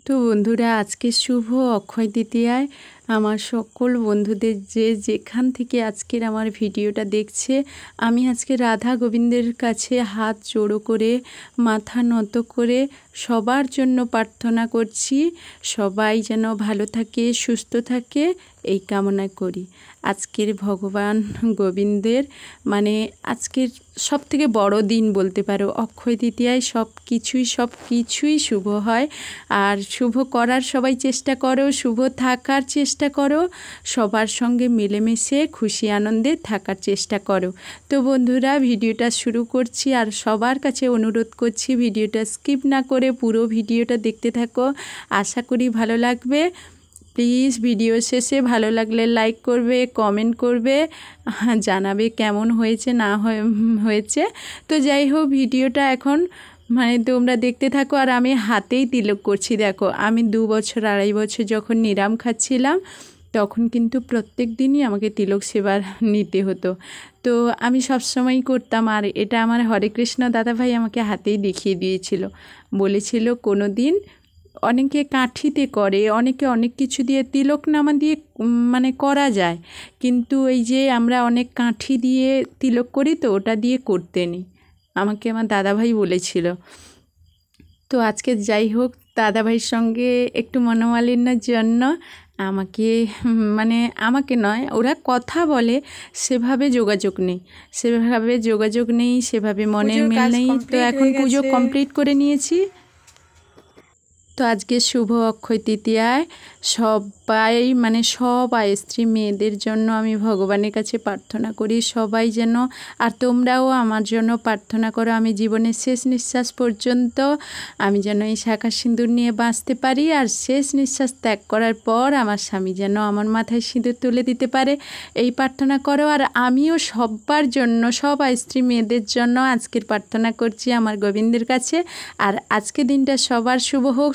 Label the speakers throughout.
Speaker 1: তো বন্ধুরা, আজকে শুভ অক্ষয় তৃতীয়ায় আমার সকল বন্ধুদের যে যেখান থেকে আজকের আমার ভিডিওটা দেখছে, আমি আজকে রাধা গোবিন্দের কাছে হাত জোড়ো করে মাথা নত করে সবার জন্য প্রার্থনা করছি। সবাই যেন ভালো থাকে, সুস্থ থাকে, এই কামনা করি। আজকের ভগবান গোবিন্দের আজকের সবথেকে বড় দিন বলতে পারো। অক্ষয় তৃতীয়ায় সব কিছুই শুভ হয়। আর শুভ করার সবাই চেষ্টা করো, শুভ থাকার চেষ্টা করো, সবার সঙ্গে মিলেমিশে খুশি আনন্দে থাকার চেষ্টা করো। তো বন্ধুরা, ভিডিওটা শুরু করছি আর সবার কাছে অনুরোধ করছি ভিডিওটা স্কিপ না করে পুরো ভিডিওটা দেখতে থাকো। আশা করি ভালো লাগবে। প্লিজ ভিডিও শেষে ভালো লাগলে লাইক করবে, কমেন্ট করবে, জানাবে কেমন হয়েছে না হয়েছে। তো যাই হোক, ভিডিওটা এখন তোমরা দেখতে থাকো। আর আমি হাতেই তিলক করছি। দেখো, আমি 2 বছর 2.5 বছর যখন নিরাম খাচ্ছিলাম, তখন কিন্তু প্রত্যেক দিনই আমাকে তিলক সেবা নিতে হতো। তো আমি সবসময়ই করতাম। আর এটা আমার হরে কৃষ্ণ দাদাভাই আমাকে হাতেই দেখিয়ে দিয়েছিল, বলেছিল কোনো দিন অনেকে কাঠিতে করে, অনেকে অনেক কিছু দিয়ে তিলকনামা দিয়ে করা যায়, কিন্তু এই যে আমরা অনেক কাঠি দিয়ে তিলক করি, তো ওটা দিয়ে করতে নেই, আমাকে আমার দাদাভাই বলেছিল। তো আজকে যাই হোক, দাদাভাইয়ের সঙ্গে একটু মনোমালিন্যের জন্য আমাকে নয়, ওরা কথা বলে, সেভাবে যোগাযোগ নেই, সেভাবে মনের মিল নেই। তো এখন পুজো কমপ্লিট করে নিয়েছি। তো আজকে শুভ অক্ষয় তৃতীয়ায় সবাই সব স্ত্রী মেয়েদের জন্য আমি ভগবানের কাছে প্রার্থনা করি, সবাই যেন, আর তোমরাও আমার জন্য প্রার্থনা করো, আমি জীবনের শেষ নিঃশ্বাস পর্যন্ত আমি যেন এই শাঁখা সিঁদুর নিয়ে বাঁচতে পারি। আর শেষ নিঃশ্বাস ত্যাগ করার পর আমার স্বামী যেন আমার মাথায় সিঁদুর তুলে দিতে পারে, এই প্রার্থনা করো। আর আমিও সবার জন্য, সব স্ত্রী মেয়েদের জন্য আজকের প্রার্থনা করছি আমার গোবিন্দের কাছে। আর আজকে দিনটা সবার শুভ হোক।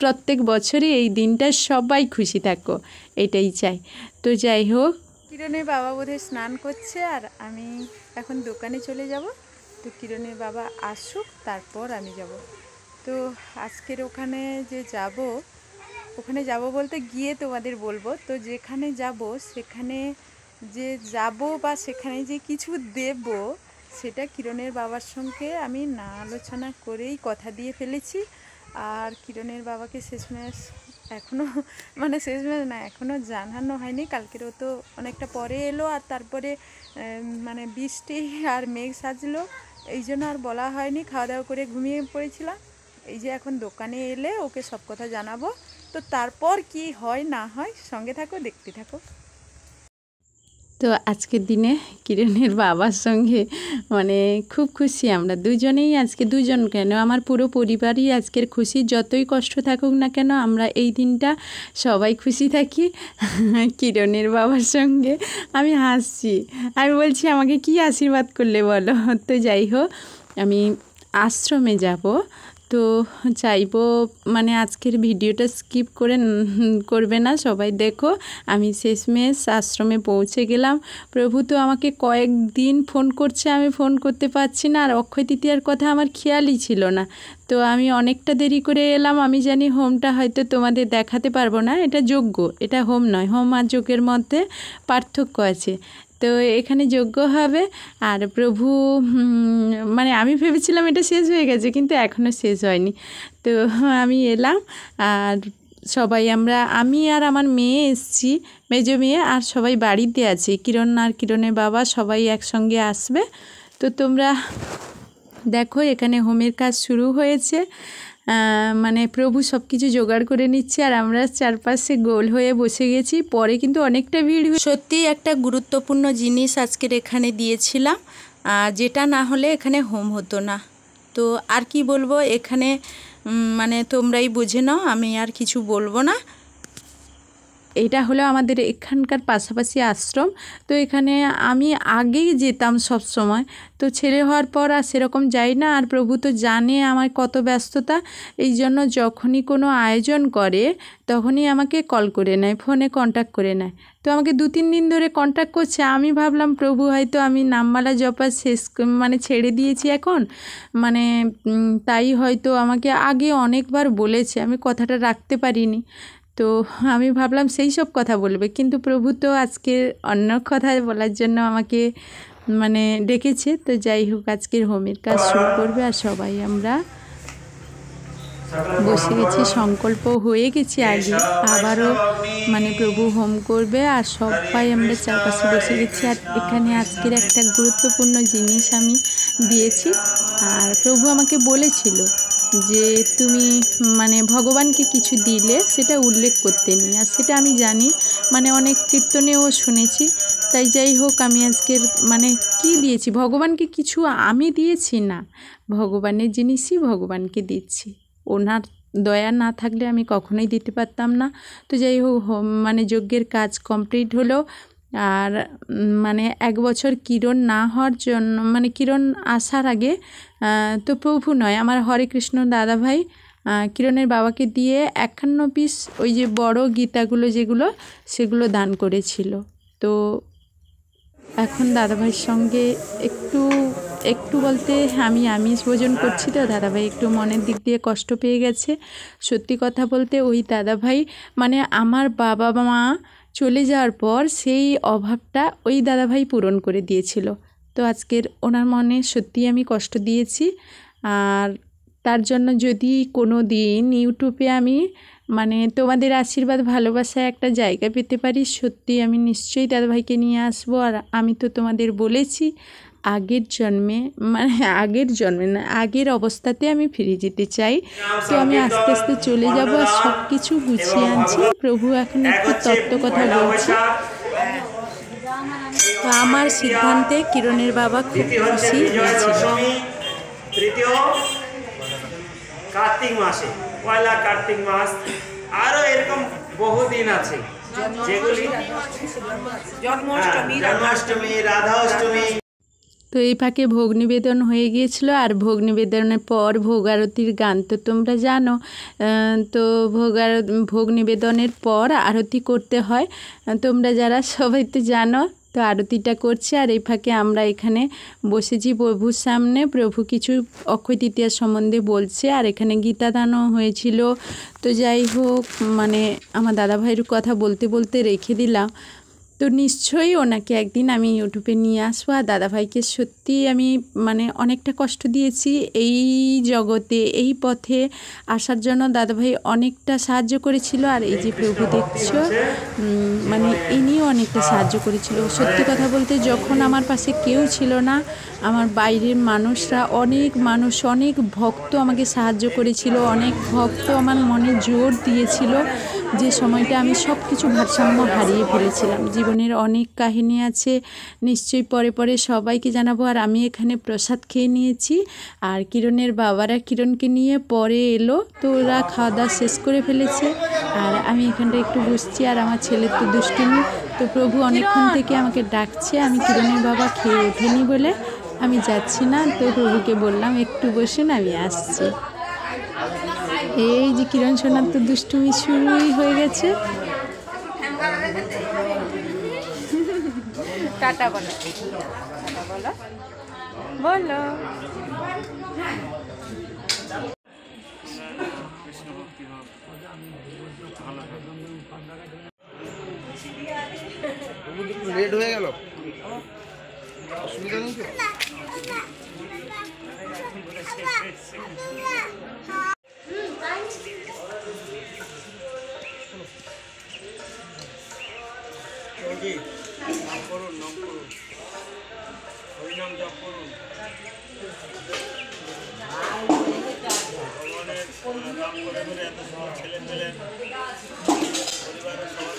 Speaker 1: প্রত্যেক বছরই এই দিনটা সবাই খুশি থাকো, এটাই চাই। তো যাই হোক, কিরণের বাবা বোধহয় স্নান করছে আর আমি এখন দোকানে চলে যাব। তো কিরণের বাবা আসুক, তারপর আমি যাব। তো আজকের ওখানে যাব বলতে গিয়ে তোমাদের বলবো। তো যেখানে যাব সেখানে বা সেখানে যে কিছু দেব, সেটা কিরণের বাবার সঙ্গে আমি না আলোচনা করেই কথা দিয়ে ফেলেছি। আর কিরণের বাবাকে শেষমেশ এখনও জানানো হয়নি। কালকেরও তো অনেকটা পরে এলো, আর তারপরে বৃষ্টি আর মেঘ সাজলো, এই জন্য আর বলা হয়নি। খাওয়া দাওয়া করে ঘুমিয়ে পড়েছিলাম। এই যে এখন দোকানে এলে ওকে সব কথা জানাবো। তো তারপর কি হয় না হয়, সঙ্গে থাকো, দেখতে থাকো। তো আজকের দিনে কিরণের বাবার সঙ্গে খুব খুশি আমরা দুজনেই। আজকে দুজন কেন, আমার পুরো পরিবারই আজকের খুশি। যতই কষ্ট থাকুক না কেন, আমরা এই দিনটা সবাই খুশি থাকি। কিরণের বাবার সঙ্গে আমি হাসছি, আমি বলছি আমাকে কি আশীর্বাদ করলে বলো। তো যাই হোক, আমি আশ্রমে যাব। তো চাইবো আজকের ভিডিওটা স্কিপ করবে না, সবাই দেখো। আমি শেষমেশ আশ্রমে পৌঁছে গেলাম। প্রভু তো আমাকে কয়েকদিন ফোন করছে, আমি ফোন করতে পারছি না। আর অক্ষয় তৃতীয়ার কথা আমার খেয়ালই ছিল না। তো আমি অনেকটা দেরি করে এলাম। আমি জানি হোমটা হয়তো তোমাদের দেখাতে পারবো না, এটা যজ্ঞ, এটা হোম নয়। হোম আর যজ্ঞের মধ্যে পার্থক্য আছে। তো এখানে যজ্ঞ হবে। আর প্রভু আমি ভেবেছিলাম এটা শেষ হয়ে গেছে, কিন্তু এখনও শেষ হয়নি। তো আমি এলাম, আর সবাই আমি আর আমার মেয়ে এসছি, মেজো মেয়ে, আর সবাই বাড়িতে আছে। কিরণ আর কিরণের বাবা সবাই একসঙ্গে আসবে। তো তোমরা দেখো, এখানে হোমের কাজ শুরু হয়েছে। প্রভু সব কিছু জোগাড় করে নিচ্ছে, আর আমরা চারপাশে গোল হয়ে বসে গেছি। পরে কিন্তু অনেকটা ভিড়। সত্যিই একটা গুরুত্বপূর্ণ জিনিস আজকের এখানে দিয়েছিলাম, যেটা না হলে এখানে হোম হতো না। তো আর কি বলবো, এখানে তোমরাই বুঝে নাও, আমি আর কিছু বলবো না।
Speaker 2: এটা হলো আমাদের এখানকার পাশাপাশি আশ্রম। তো এখানে আমি আগেই যেতাম সব সময়, তো ছেলে হওয়ার পর আর সেরকম যাই না। আর প্রভু তো জানে আমার কত ব্যস্ততা, এই জন্য যখনই কোনো আয়োজন করে তখনই আমাকে কল করে নেয়, ফোনে কন্ট্যাক্ট করে নেয়। তো আমাকে 2-3 দিন ধরে কন্ট্যাক্ট করছে। আমি ভাবলাম প্রভু হয়তো আমি নামমালা জপা শেষ মানে ছেড়ে দিয়েছি এখন, মানে তাই হয়তো আমাকে আগে অনেকবার বলেছে, আমি কথাটা রাখতে পারিনি। তো আমি ভাবলাম সেই সব কথা বলবে, কিন্তু প্রভু তো আজকে অন্য কথা বলার জন্য আমাকে মানে ডেকেছে। তো যাই হোক, আজকের হোমের কাজ শুরু করবে আর সবাই আমরা বসে গেছি, সংকল্প হয়ে গেছি আগে, আবারও মানে প্রভু হোম করবে আর সবাই আমরা চারপাশে বসে গেছি। আর এখানে আজকের একটা গুরুত্বপূর্ণ জিনিস আমি দিয়েছি। আর প্রভু আমাকে বলেছিল যে তুমি মানে ভগবানকে কিছু দিলে সেটা উল্লেখ করতে নেই, আর সেটা আমি জানি, মানে অনেক কীর্তনেও শুনেছি। তাই যাই হোক, আমি আজকের মানে কি দিয়েছি, ভগবানকে কিছু আমি দিয়েছি না, ভগবানের জিনিসই ভগবানকে দিচ্ছি। ওনার দয়া না থাকলে আমি কখনোই দিতে পারতাম না। তো যাই হোক, মানে যজ্ঞের কাজ কমপ্লিট হলো। আর মানে 1 বছর কিরণ না হওয়ার জন্য, মানে কিরণ আসার আগে তো প্রভু নয়, আমার হরে কৃষ্ণ দাদা ভাই কিরণের বাবাকে দিয়ে 51 পিস ওই যে বড় গীতাগুলো যেগুলো, সেগুলো দান করেছিল। তো এখন দাদাভাইয়ের সঙ্গে একটু বলতে আমি আমিষ ভোজন করছি, তো দাদাভাই একটু মনের দিক দিয়ে কষ্ট পেয়ে গেছে। সত্যি কথা বলতে ওই দাদাভাই মানে আমার বাবা মা চলে যাওয়ার পর সেই অভাবটা ওই দাদাভাই পূরণ করে দিয়েছিল। তো আজকের ওনার মনে সত্যি আমি কষ্ট দিয়েছি। আর তার জন্য যদি কোনো দিন ইউটিউবে আমি মানে তোমাদের আশীর্বাদ ভালোবাসায় একটা জায়গা পেতে পারি, সত্যি আমি নিশ্চয়ই দাদাভাইকে নিয়ে আসবো। আর আমি তো তোমাদের বলেছি আগের জন্মে, মানে আগের অবস্থাতে আমি ফিরে যেতে চাই। তো আমি আস্তে আস্তে চলে যাব আর সব কিছু গুছিয়ে আনছি। প্রভু এখন একটু তত্ত্ব কথা বলছে। তো আমার সিদ্ধান্তে কিরণের বাবা খুব খুশি হয়েছিল।
Speaker 3: তৃতীয় কার্তিক মাসে, পয়লা কার্তিক মাস, আরো এরকম বহুদিন আছে যেগুলি জন্মাষ্টমী, রাধাষ্টমী।
Speaker 2: তো এই ফাঁকে ভোগ নিবেদন হয়ে গিয়েছিল। আর ভোগ নিবেদনের পর ভোগ আরতির গান তো তোমরা জানো। তো ভোগ নিবেদনের পর আরতি করতে হয়, তোমরা যারা সবাই তো জানো। তো আরতিটা করছে আর এই ফাঁকে আমরা এখানে বসেছি প্রভুর সামনে। প্রভু কিছু অক্ষয় তৃতীয়া সম্বন্ধে বলছে আর এখানে গীতা দানও হয়েছিল। তো যাই হোক, মানে আমার দাদাভাইয়ের কথা বলতে বলতে রেখে দিলাম। তো নিশ্চয়ই ওনাকে একদিন আমি ইউটিউবে নিয়ে আসবো। আর দাদাভাইকে সত্যি আমি মানে অনেকটা কষ্ট দিয়েছি এই জগতে, এই পথে আসার জন্য দাদাভাই অনেকটা সাহায্য করেছিল। আর এই যে প্রভু দেখছো, মানে ইনিও অনেকটা সাহায্য করেছিল। সত্যি কথা বলতে যখন আমার পাশে কেউ ছিল না, আমার বাইরের মানুষরা, অনেক ভক্ত আমাকে সাহায্য করেছিল, অনেক ভক্ত আমার মনে জোর দিয়েছিল, যে সময়টা আমি সব কিছু ভারসাম্য হারিয়ে ফেলেছিলাম। জীবনের অনেক কাহিনী আছে, নিশ্চয়ই পরে পরে সবাইকে জানাবো। আর আমি এখানে প্রসাদ খেয়ে নিয়েছি। আর কিরণের বাবারা কিরণকে নিয়ে পরে এলো, তো ওরা খাওয়া দাওয়া শেষ করে ফেলেছে। আর আমি এখানটা একটু বসছি, আর আমার ছেলের তো দুষ্টুমি। তো প্রভু অনেকক্ষণ থেকে আমাকে ডাকছে, আমি কিরণের বাবা খেয়ে ওঠেনি বলে আমি যাচ্ছি না। তো প্রভুকে বললাম একটু বসুন, আমি আসছি। এই যে কিরণ সোনার তো দুষ্টুমি শুরুই হয়ে গেছে।
Speaker 1: টাটা বলো, বলো বলো।
Speaker 4: লেট হয়ে গেল, অসুবিধা নেই তো?
Speaker 3: নাম করুন, হরিনাম জপ করুন, ভগবানের নাম করে করে এত সব ছেলে পেলে পরিবারের সবার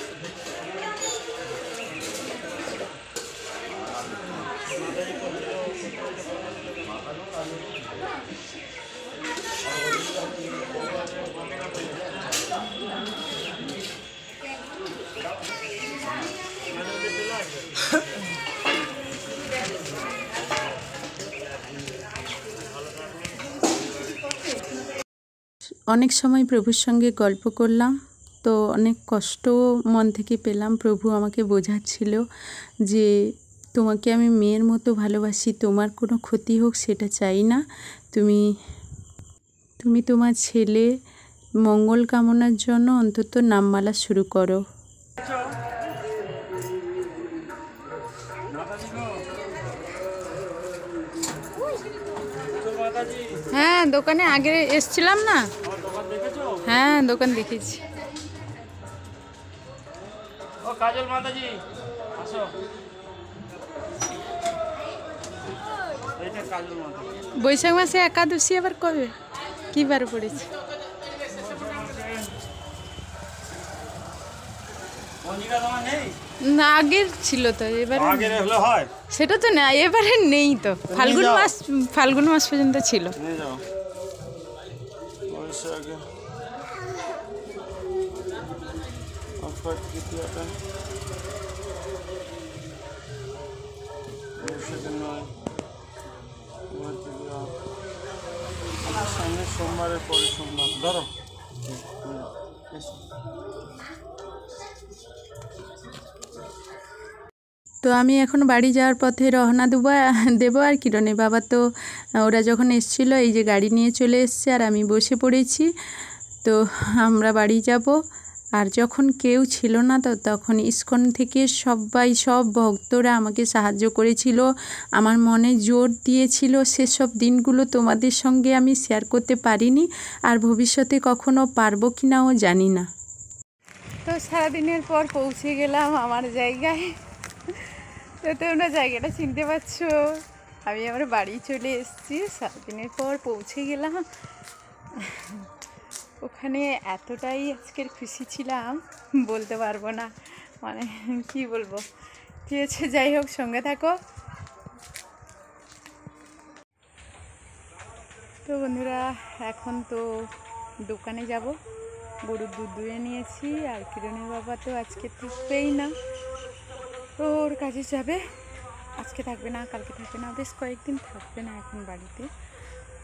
Speaker 2: অনেক সময় প্রভুর সঙ্গে গল্প করলাম, তো অনেক কষ্ট মন থেকে পেলাম। প্রভু আমাকে বোঝাচ্ছিল যে তোমাকে আমি মেয়ের মতো ভালোবাসি, তোমার কোনো ক্ষতি হোক সেটা চাই না। তুমি তোমার ছেলে মঙ্গল কামনার জন্য অন্তত নামমালা শুরু করো।
Speaker 1: হ্যাঁ, দোকানে আগে এসছিলাম না। হ্যাঁ, দোকান দেখেছি।
Speaker 3: ও কাজল মাতাজি আসো, এইটা কাজল মাতাজি।
Speaker 1: বৈশাখ মাসে একাদশী আবার কবে, কি বার পড়েছে?
Speaker 3: পঞ্জিকা তোমার নেই?
Speaker 1: না, আগের ছিল তো, এবারে
Speaker 3: আগের হলে হয়,
Speaker 1: সেটা তো না, এবারে নেই তো। ফাল্গুন মাস পর্যন্ত ছিল।
Speaker 3: নিয়ে যাও বৈশাখে অক্ষয় তৃতীয়াটা, বৈশাখে নয়, সামনে সোমবারের পরে সোমবার ধরো।
Speaker 2: তো আমি এখন বাড়ি যাওয়ার পথে রওনা দেবো আর কিরণের বাবা তো ওরা যখন এসেছিলো এই যে গাড়ি নিয়ে চলে এসছে আর আমি বসে পড়েছি। তো আমরা বাড়ি যাব। আর যখন কেউ ছিল না তো তখন ইস্কন থেকে সব ভক্তরা আমাকে সাহায্য করেছিল, আমার মনে জোর দিয়েছিল। সেসব দিনগুলো তোমাদের সঙ্গে আমি শেয়ার করতে পারিনি, আর ভবিষ্যতে কখনো পারবো কি নাও জানি না।
Speaker 1: তো সারাদিনের পর পৌঁছে গেলাম আমার জায়গায়। তো তোমরা জায়গাটা চিনতে পারছো, আমি আমার বাড়ি চলে এসেছি। সারাদিনের পর পৌঁছে গেলাম। ওখানে এতটাই আজকের খুশি ছিলাম বলতে পারবো না, মানে কি বলবো। ঠিক আছে, যাই হোক, সঙ্গে থাকো। তো বন্ধুরা, এখন তো দোকানে যাব, গরুর দুধ দুয়ে নিয়েছি। আর কিরণের বাবা তো আজকে থাকবেই না, ওর কাজে যাবে। আজকে থাকবে না, কালকে থাকবে না, বেশ কয়েকদিন থাকবে না এখন বাড়িতে।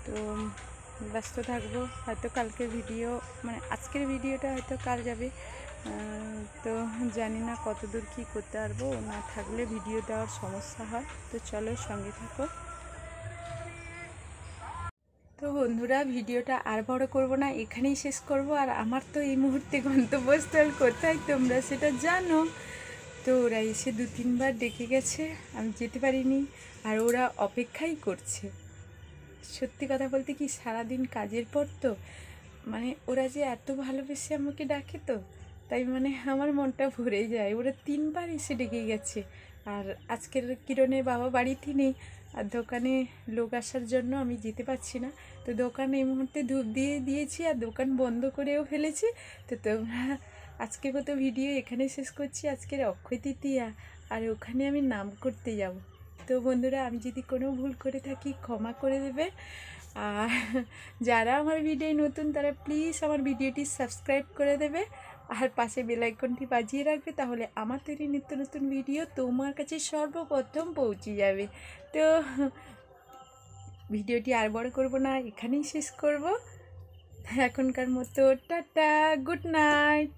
Speaker 1: তো ব্যস্ত থাকবো, হয়তো কালকে ভিডিও, মানে আজকের ভিডিওটা হয়তো কাল যাবে। তো জানি না কত দূর কী করতে পারবো, না থাকলে ভিডিও দেওয়ার সমস্যা হয়। তো চলো, সঙ্গে থাকো। তো বন্ধুরা, ভিডিওটা আর বড় করব না, এখানেই শেষ করব। আর আমার তো এই মুহূর্তে গন্তব্যস্থল কোথায় তোমরা সেটা জানো। তো ওরা এসে 2-3 বার ডেকে গেছে, আমি যেতে পারিনি, আর ওরা অপেক্ষাই করছে। সত্যি কথা বলতে কি, সারাদিন কাজের পর তো মানে ওরা যে এত ভালোবেসে আমাকে ডাকে, তো তাই মানে আমার মনটা ভরে যায়। ওরা 3 বার এসে ডেকে গেছে। আর আজকের কিরণের বাবা বাড়িতে নেই, আর দোকানে লোক আসার জন্য আমি যেতে পারছি না। তো দোকান এই মুহূর্তে ধূপ দিয়ে দিয়েছি, আর দোকান বন্ধ করেও ফেলেছি। তো তোমরা আজকের মতো ভিডিও এখানে শেষ করছি। আজকের অক্ষয় তৃতীয়া, আর ওখানে আমি নাম করতে যাব। তো বন্ধুরা, আমি যদি কোনো ভুল করে থাকি ক্ষমা করে দেবে। আর যারা আমার ভিডিও নতুন তারা প্লিজ আমার ভিডিওটি সাবস্ক্রাইব করে দেবে, আর পাশে বেল আইকনটি বাজিয়ে রাখবে, তাহলে আমার তৈরি নিত্য নতুন ভিডিও তোমার কাছে সর্বপ্রথম পৌঁছে যাবে। তো ভিডিওটি আর বড় করব না, এখানেই শেষ করব। এখনকার মতো টাটা, গুড নাইট।